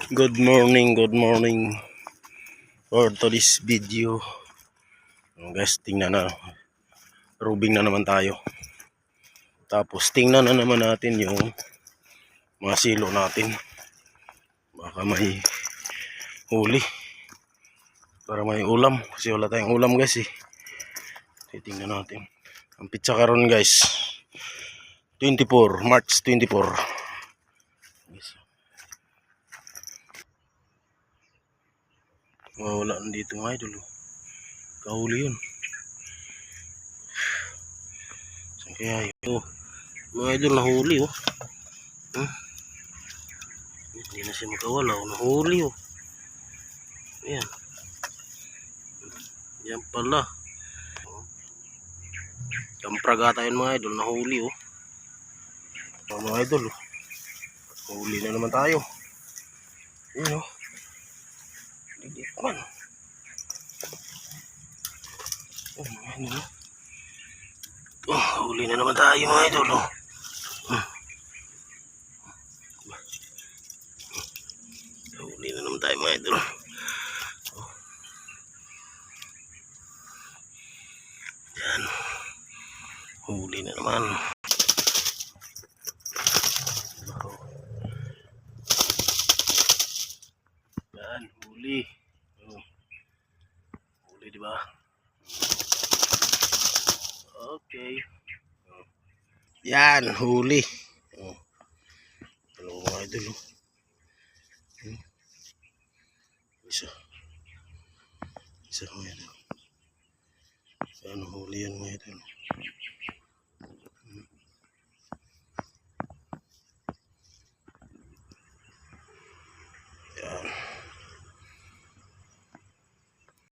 Good morning for today's video. Guys, tingnan na, rubing na naman tayo. Tapos tingnan na naman natin yung mga silo natin. Baka may huli para may ulam, kasi wala tayong ulam guys eh. Titingnan natin. Ang pitsa karon guys, March 24. Wala nandito mga idol. Kahuli yun. Saan kaya yun? Mga idol, nahuli oh. Hindi na siya makawala oh. Nahuli oh. Ayan. Yan pala. Kampraga tayo mga idol. Nahuli oh. Mga idol oh. Nahuli na naman tayo. Ayan oh. Lilit man. Oh mga idol oh. Huli na naman tayo mga idol oh. Huli na naman tayo mga idol. Yan. Huli na naman. Yan, huli. Huli diba? Okay. Yan, huli. Ano mga idol oh. Isa mga idol. Yan, huli yan mga idol.